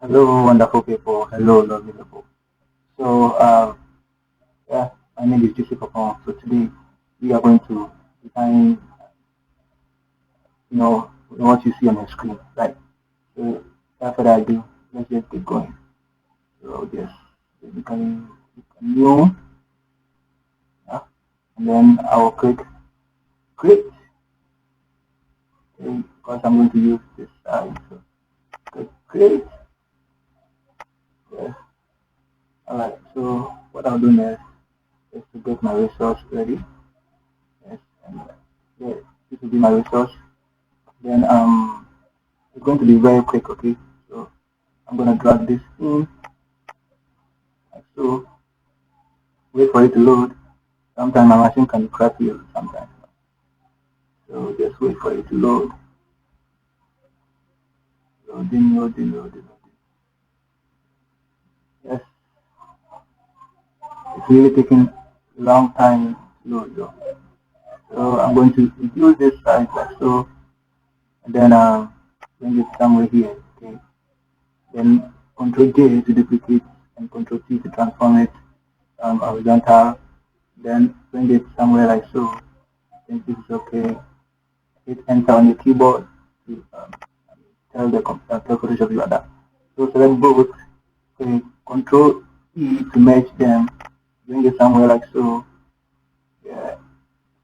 Hello, wonderful people. Hello, lovely people. So, yeah, my name is JC Papa. So today we are going to define, what you see on your screen, right? So, without further ado, let's just get going. So, just becoming new, yeah, and then I will click create, okay, because I'm going to use this side. So, click create. Yes. All right. So, what I'll do next is to get my resource ready. Yes, and yeah, this will be my resource. Then it's going to be very quick, okay? So I'm gonna drag this in like so, wait for it to load. Sometimes my machine can be crappy sometimes. So just wait for it to load. Loading. Yes, it's really taking a long time to load though. So I'm going to reduce this size like so, and then bring it somewhere here, okay? Then Control J to duplicate and Control T to transform it horizontal. Then bring it somewhere like so. I think this is okay. Hit enter on your keyboard to tell the tell Photoshop you are done. So select both, okay, Control E to merge them, bring it somewhere like so. Yeah,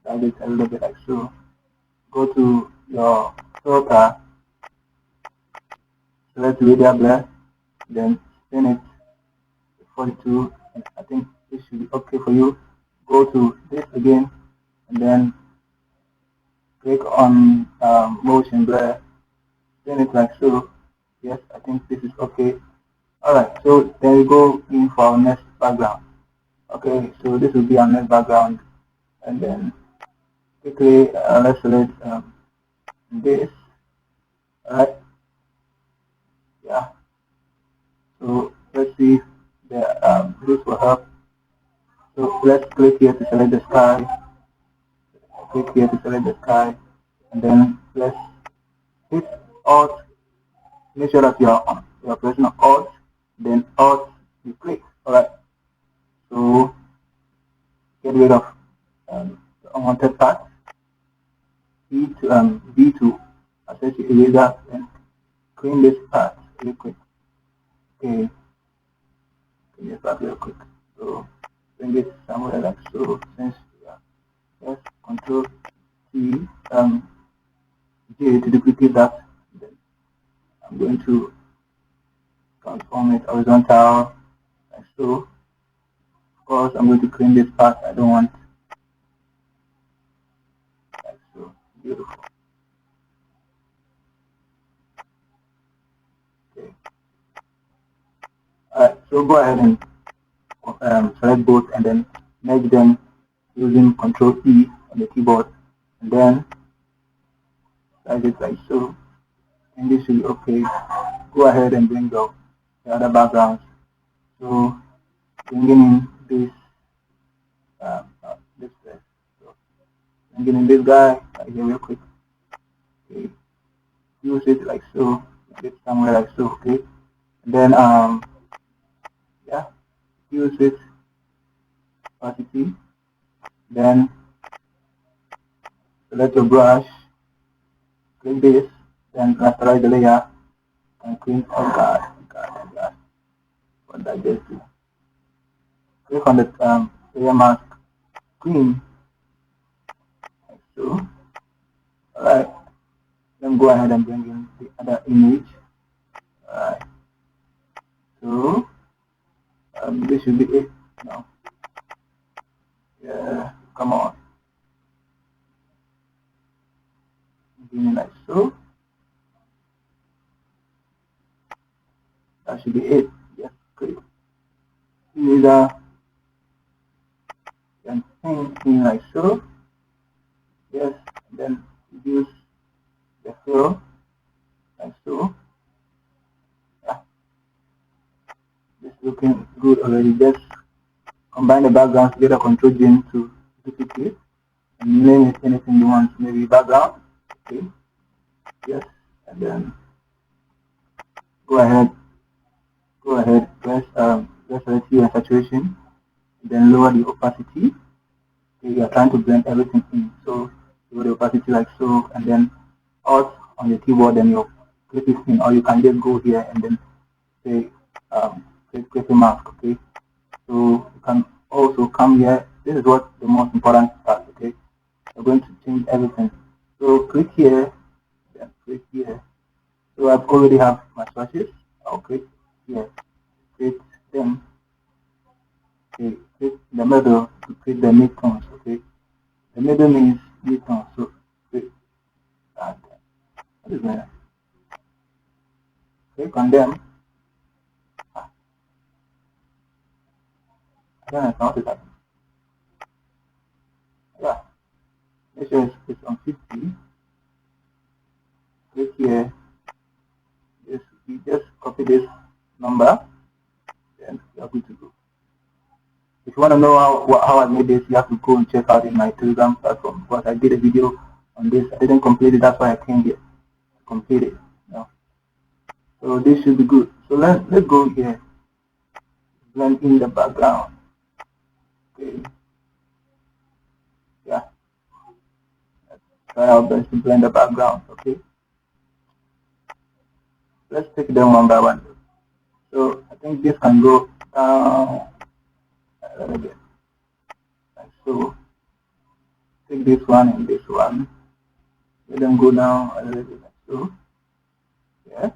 slide it a little bit like so. Go to your filter, select radial blur, then spin it to 42. And I think this should be okay for you. Go to this again, and then click on motion blur, spin it like so. Yes, I think this is okay. Alright, so then we go in for our next background. Okay, so this will be our next background, and then quickly let's select this. Alright, yeah. So let's see if this will help. So let's click here to select the sky. Click here to select the sky, and then let's hit Alt. Make sure that you're pressing Alt, then Alt. You click. Alright, so get rid of the unwanted part. B to access the eraser and clean this part real quick. Okay, clean this part real quick. So bring it somewhere like so. Since yes, Control T J to duplicate that. Then I'm going to transform it horizontal like so. Of course, I'm going to clean this part. I don't want like so. Beautiful. Okay. Alright, so go ahead and select both and then merge them using Control E on the keyboard, and then size it like so, and this should be okay. Go ahead and bring up the other backgrounds. So bringing in this place. So bringing in this guy right here real quick. Okay, use it like so, get somewhere like so. Okay, and then yeah, use it opacity. Then select your brush, click this, then rasterize the layer and clean. Oh God, what did I just do? Click on the layer mask, clean like so. Alright, then go ahead and bring in the other image. Alright, so this should be it. No, yeah, come on, bring it like so. That should be it. Yes, click either and paint in like so. Yes, and then use the fill like so. Yeah, this looking good already. Just combine the backgrounds together, Control G to duplicate and name it anything you want, maybe background. Okay, yes, and then go ahead go ahead, press select hue and saturation, then lower the opacity. Okay, you are trying to blend everything in, so lower the opacity like so, and then Alt on your keyboard, and you click it in, or you can just go here and then say create a mask. Okay, so you can also come here. This is what the most important part. Okay, we're going to change everything. So click here, then click here. So I've already have my swatches. I'll click here, create them. Okay, click the middle to create the midtones. Okay, the middle means midtones. So click that. What is that? Click on them. I don't know how to that. Yeah, make sure it's on 50. Click here. You just copy this number, then you're good to go. If you want to know how I made this, you have to go and check out in my Telegram platform, because I did a video on this. I didn't complete it, that's why I came here to complete it. No. So this should be good. So let's go here, blend in the background. Okay. Yeah. Let's try our best to blend the background. Okay. Let's take them one by one. So I think this can go down a little bit. Like so. Take this one and this one. Let them go down a little bit like so. Yeah.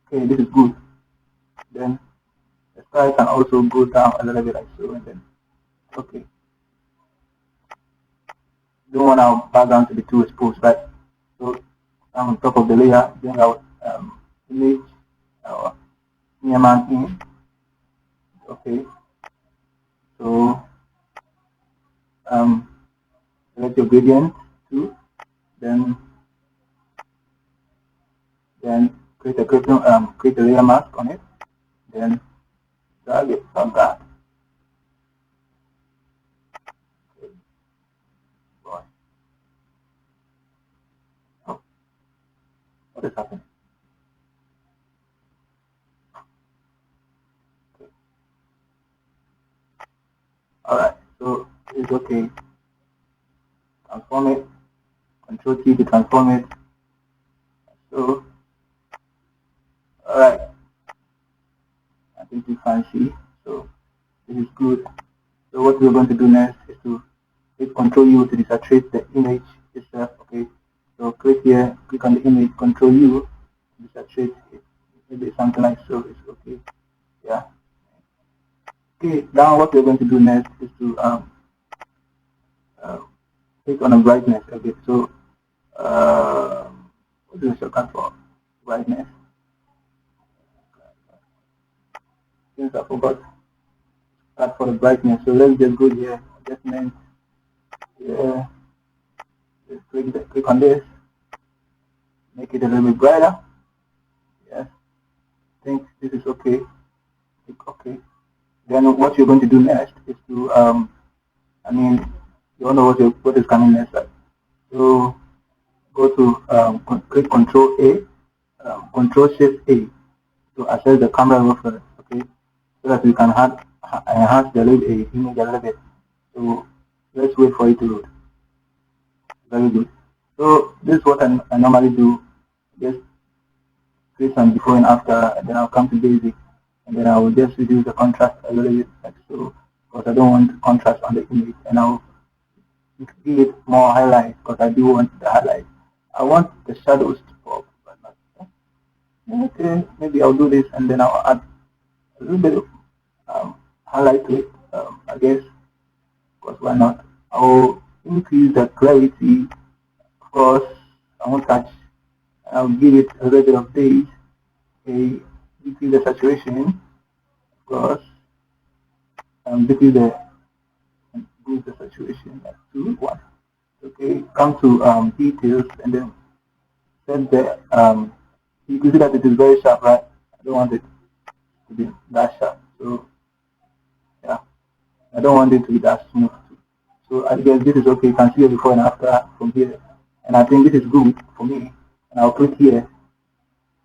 Okay, this is good. Then the sky can also go down a little bit like so, and then okay. Don't want our background to be too exposed, right? So I'm on top of the layer, bring our image, our near man in. Okay. So select your gradient too. Then create a layer mask on it. Then drag it from that. Okay. Boy. Oh, what is happening? Okay. Alright, so it's okay. Transform it. Control T to transform it. So alright. I think you can see. So this is good. So what we're going to do next is to hit Control U to desaturate the image itself. Okay. So click here, click on the image, Control U to desaturate it. Maybe something like so. It's okay. Yeah. Okay. Now what we're going to do next is to click on the brightness. Okay. So what is the shortcut for brightness? Since I forgot that for the brightness, so let's just go here. Adjustment. Yeah. Just click on this. Make it a little bit brighter. Yes. I think this is okay. Click OK. Then what you're going to do next is to you don't know what is coming next, right? So go to click Control A, Control Shift A to access the camera reference, okay, so that you can enhance the image a little bit. So let's wait for it to load. Very good. So this is what I normally do. Just create some before and after, and then I'll come to basic, and then I will just reduce the contrast a little bit, like so, because I don't want contrast on the image, and I'll give it more highlight because I do want the highlight. I want the shadows to pop, but not. Okay, maybe I'll do this, and then I'll add a little bit of highlight to it. I guess, because why not? I'll increase the clarity. Of course, I won't touch. I'll give it a little bit of days. Okay, decrease the saturation. Of course, decrease the saturation like 2, 1. Okay, come to details, and then set the you can see that it is very sharp, right? I don't want it to be that sharp. So yeah, I don't want it to be that smooth too. So I guess this is okay. You can see it before and after from here. And I think this is good for me. And I'll click here.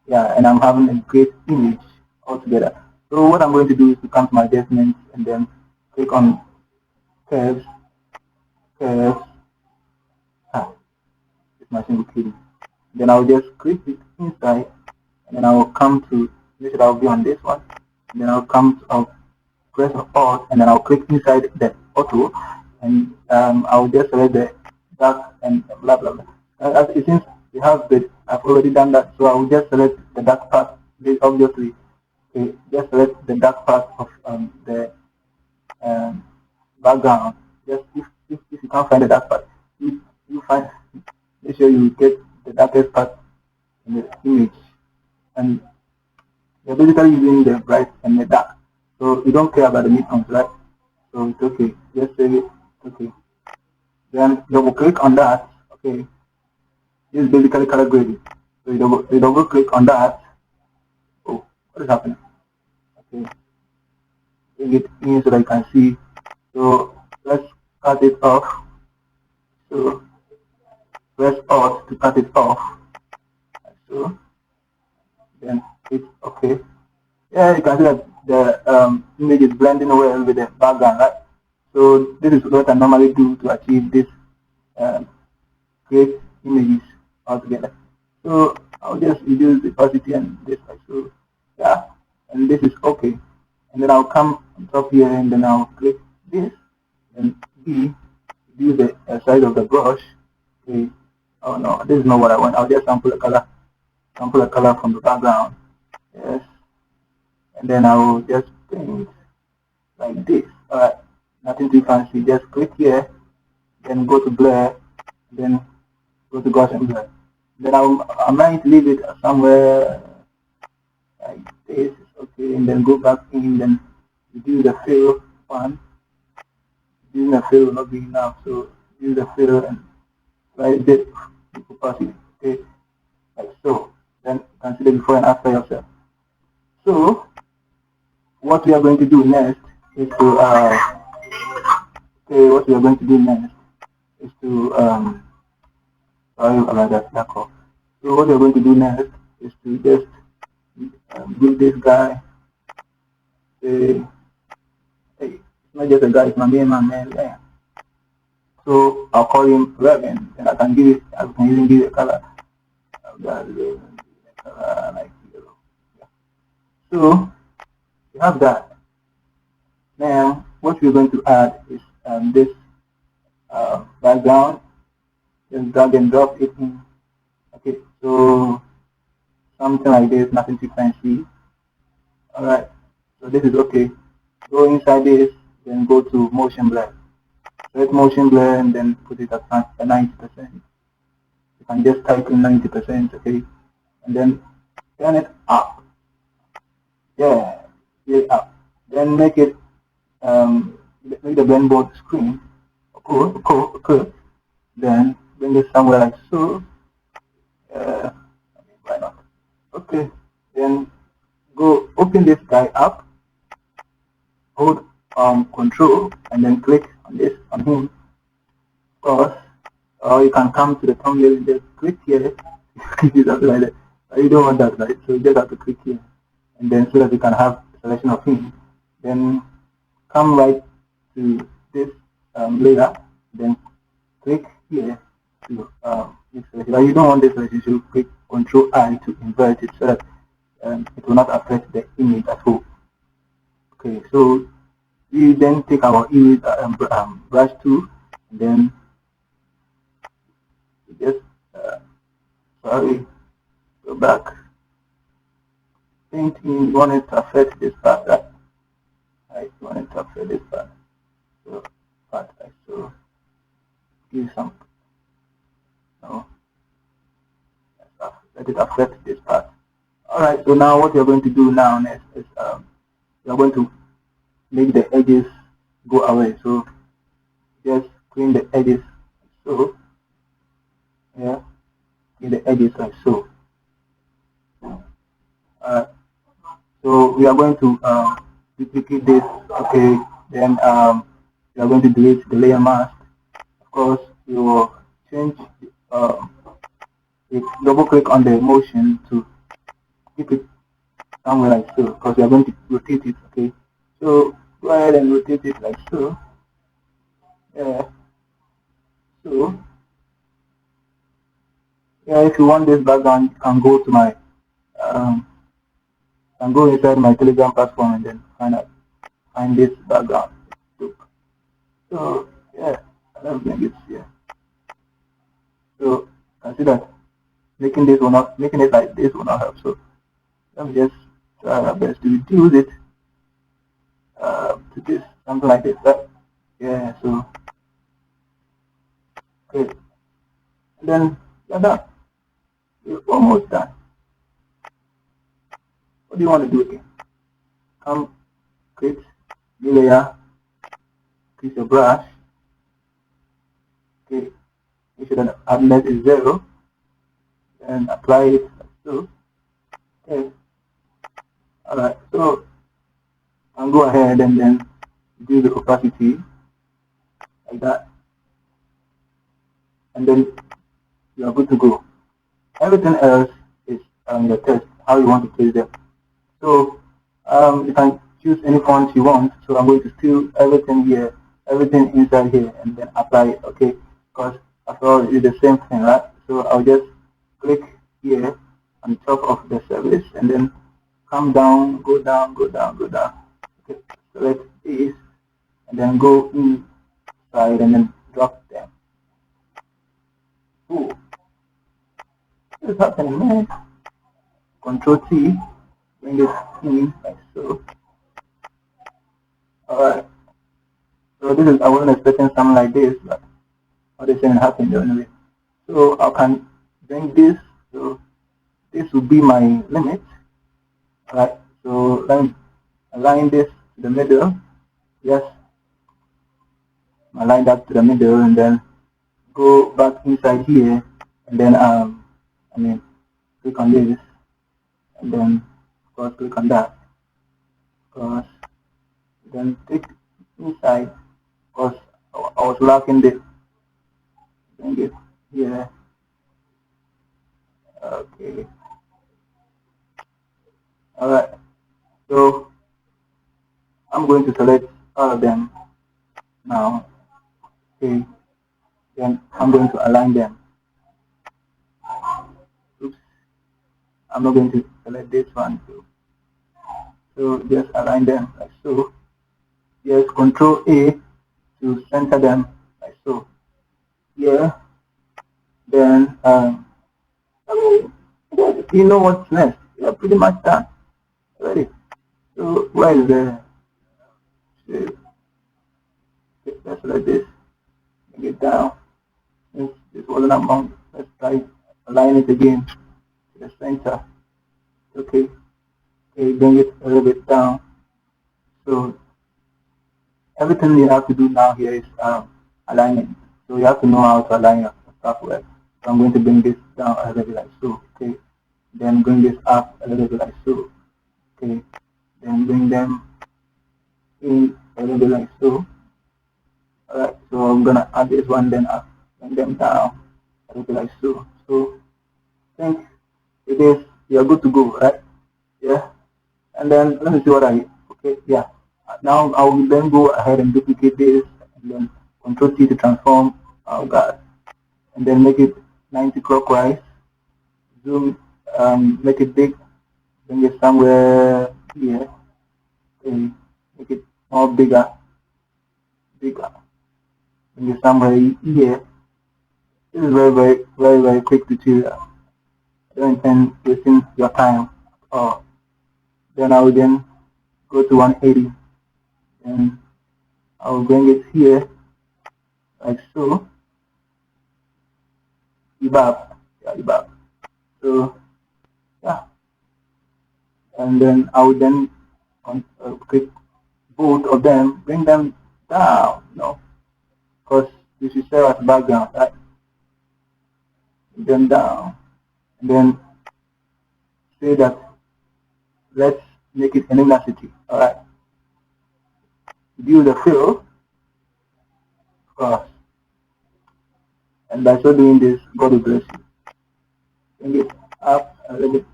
Yeah, and I'm having a great image all together. So what I'm going to do is to come to my adjustments and then click on curves, curves. This machine will kill me. Then I'll just click it inside, and then I will come to this. I'll be on this one. And then I'll press Alt, and then I'll click inside the auto, and I'll just select the dark and blah blah blah. As it seems we have the, I've already done that, so I will just select the dark part. This obviously, okay, just select the dark part of the um, background. Just if you can't find the dark part, if you find, make sure you get the darkest part in the image. And you're basically using the bright and the dark. So you don't care about the midtones, right? So it's okay. Just save it. Okay. Then double click on that. Okay. This is basically color grading. So you double click on that. Oh, what is happening? Okay. Bring it in so that you can see. So let's cut it off. So press Alt to cut it off. So then it's okay. Yeah, you can see that the image is blending well with the background, right? So this is what I normally do to achieve this um, create images altogether. So I'll just reduce the opacity and this like so. Yeah, and this is okay. And then I'll come on top here and then I'll click this and B, reduce the size of the brush. Okay. Oh no, this is not what I want. I'll just sample a color from the background. Yes, and then I will just paint like this. Alright, nothing too fancy. Just click here, then go to blur, then go to Gaussian blur. Then I might leave it somewhere like this, okay, and then go back in, then reduce the fill one. Reducing the fill will not be enough, so use the fill and slice it with opacity, okay, like so. Then consider before and after yourself. So what we are going to do next is to okay, what we are going to do next is to sorry about that call. So what we are going to do next is to just give this guy a, hey, it's not just a guy, it's my man, yeah. So I'll call him Reverend, and I can give it, I can even give it a color. Like yellow. Yeah. So you have that. Now what we're going to add is this background. Just drag and drop it in. Okay, so something like this, nothing too fancy. Alright, so this is okay. Go inside this, then go to motion blur. Select motion blur and then put it at 90%. You can just type in 90%, okay? And then turn it up. Yeah, up. Then make it make the blend board screen. Okay. Then bring it somewhere like so. Why not? Okay. Then go open this guy up. Hold control and then click on this on him. Or you can come to the thumbnail and just click here. Something like that. You don't want that, right? So you just have to click here, and then so that you can have a selection of him. Then come right to this layer, then click here to this selection. You don't want this selection, so click Control I to invert it so that it will not affect the image at all. Okay, so we then take our image brush tool, and then just sorry, go back. Painting, you want it to affect this part, right? Right, you want it to affect this part. So right, so give some no, let it affect this part. Alright, so now what you're going to do now next is you're going to make the edges go away. So just clean the edges like so. Yeah, clean the edges like so. Alright, so we are going to duplicate this, okay, then we are going to delete the layer mask. Of course, you will change you double click on the motion to keep it somewhere like so, because we are going to rotate it. Okay, so go ahead and rotate it like so. Yeah. So yeah, if you want this background, you can go to my um, can go inside my Telegram platform and then find this background. So yeah, let's bring it here. So consider making it like this will not help. So let me just try my best to reduce it to this, something like this. Right? Yeah, so okay. And then you're done. You're almost done. What do you want to do again? Come create new layer, create your brush, okay, make sure that hardness is 0 and apply it like so. Okay. Alright, so I'll go ahead and then do the opacity like that, and then you are good to go. Everything else is your test, how you want to place them. So you can choose any font you want. So I'm going to steal everything here, everything inside here, and then apply it. Okay, because after all, it's the same thing, right? So I'll just click here on top of the service, and then come down, go down, go down, go down. Okay, select this, and then go inside, and then drop them. Ooh, what's happening, man? Control T, bring it in like so. Alright, so this is, I wasn't expecting something like this, but all the same happened anyway. So I can bring this, so this will be my limit. Alright, so let me align this to the middle. Yes, align that to the middle, and then go back inside here, and then I mean click on this, and then of course click on that, of course, then click inside, because I was lacking this. Bring it here. Okay. Alright. So I'm going to select all of them now. Okay. Then I'm going to align them. Oops. I'm not going to select this one too. So just align them like so. Yes, Control A to center them like so. Yeah. Then I mean, you know what's next. You're pretty much done. Ready. So where is the let's select this. Bring it down. This wasn't amount. Let's try align it again to the center. Okay. Okay, bring it a little bit down. So everything you have to do now here is aligning. So you have to know how to align your stuff well. So I'm going to bring this down a little bit like so. Okay. Then bring this up a little bit like so. Okay. Then bring them in a little bit like so. Alright, so I'm gonna add this one, then up, bring them down a little bit like so. So I think it is, you're good to go, right? Yeah. And then let me see what okay, yeah. Now I will then go ahead and duplicate this, and then Control T to transform, oh God, and then make it 90 clockwise, zoom, make it big, bring it somewhere here, okay, make it more bigger, bring it somewhere here. This is very quick tutorial. I don't intend wasting your time. Oh, then I will then go to 180, and I will bring it here like so. Debug, yeah, debug. So yeah, and then I will then click both of them, bring them down, because this is serve as background, right? Bring them down, and then say that let's make it enigmaticity. All right, view the fill, of course, and by so doing this, God will bless you. Bring it up a little bit,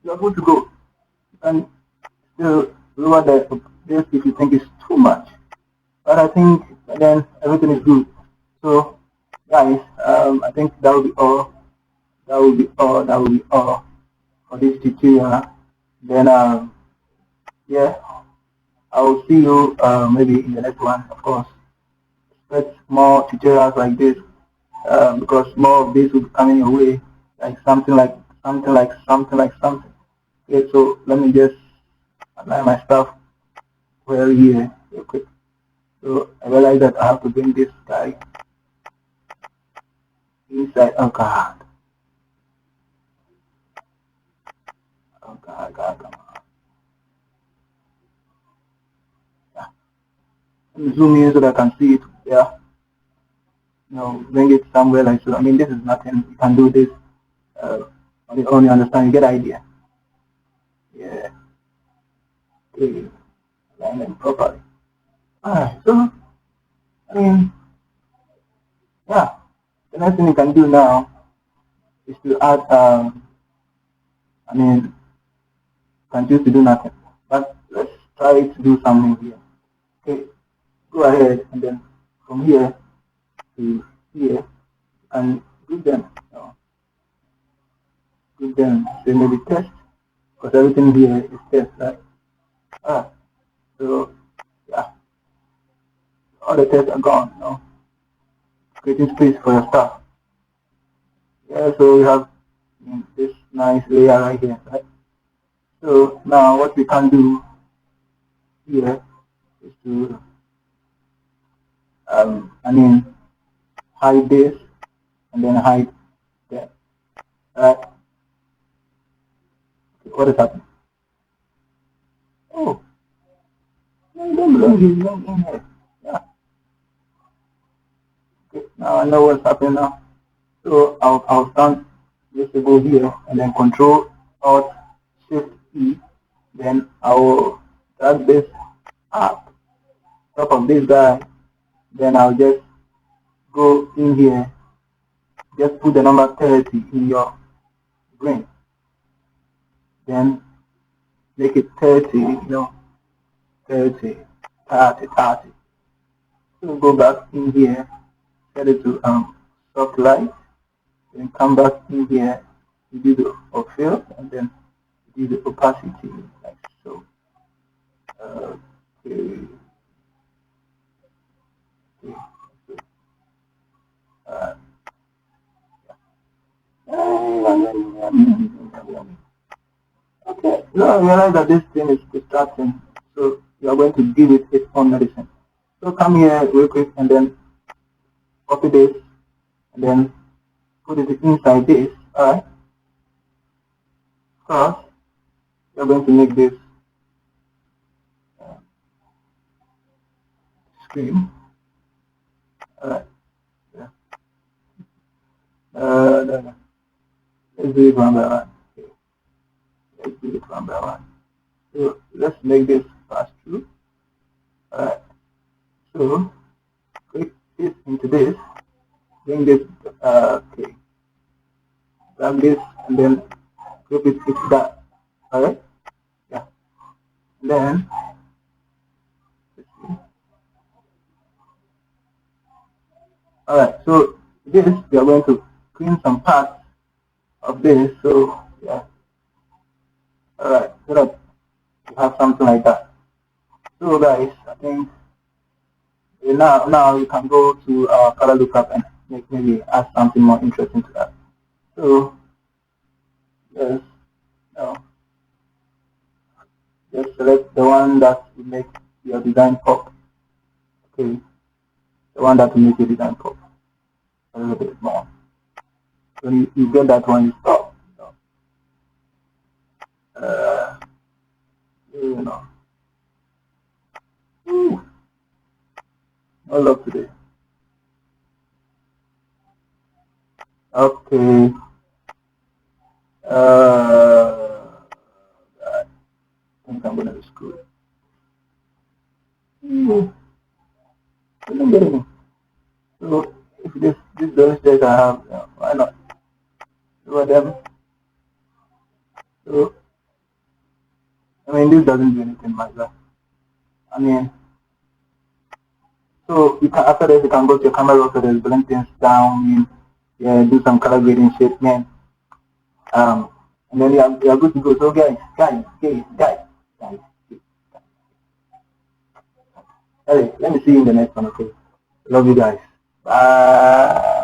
you're good to go. You can still lower this if you think it's too much. But I think then everything is good. So, guys, I think that will be all. That will be all. That will be all for this tutorial. Then, yeah, I will see you maybe in the next one, of course. Expect more tutorials like this because more of this will be coming your way, like something. Okay, so let me just align my stuff well here real quick. So I realize that I have to bring this guy inside. Oh God. Oh God, come on. Yeah. Let me zoom in so that I can see it. Yeah. Bring it somewhere like so. I mean, this is nothing. You can do this on your own. You understand? You get the idea. Yeah. Okay. Align them properly. Alright. So, I mean, yeah. The next thing you can do now is to add. I mean, can choose to do nothing. But let's try to do something here. Okay. Go ahead and then from here to here and group them. Group them. Say maybe test because everything here is test, right? Ah, so yeah, all the tests are gone. Creating space for your stuff. Yeah, so we have this nice layer right here, right? So now what we can do here is to I mean hide this and then hide that. Right? Okay, what is happening? Oh, no, you don't belong here. You don't belong here. Yeah. Okay, now I know what's happening now. So I'll stand just to go here and then Control Alt Shift E. Then I will drag this up top of this guy. Then I'll just go in here. Just put the number 30 in your brain. Then make it 30. 30, 30, 30. So go back in here. Set it to soft light. Then come back in here. You do the fill and then do the opacity like so. Okay. Okay. Uh, okay. Now I realize that this thing is distracting, so you are going to give it its own medicine. So come here real quick and then copy this and then put it inside this. Alright. First, you're going to make this screen. Alright. Yeah. No. Let's do it one by one. Okay. Let's do it one by one. So let's make this pass through. Alright. So click this into this. Bring this. Okay. Grab this and then group it with that. Alright. Yeah. And then alright. So this we are going to clean some parts of this. So yeah. Alright. So that you have something like that. So guys, I think now you can go to color lookup and maybe add something more interesting to that. So yes, no, just select the one that will make your design pop. Okay, the one that will make your design pop a little bit more. When you get that one, you stop. Uh, you know, Ooh, no love today. Okay. I think I'm gonna screw it. I don't get it. So if this those days I have, why not? Two of them. So I mean, this doesn't do anything like that. I mean, so you can after this you can go to your camera roll, so there's blend things down, yeah, do some color grading shit, man. And then you're good to go. So guys, hey, let me see you in the next one, okay? Love you guys. Bye.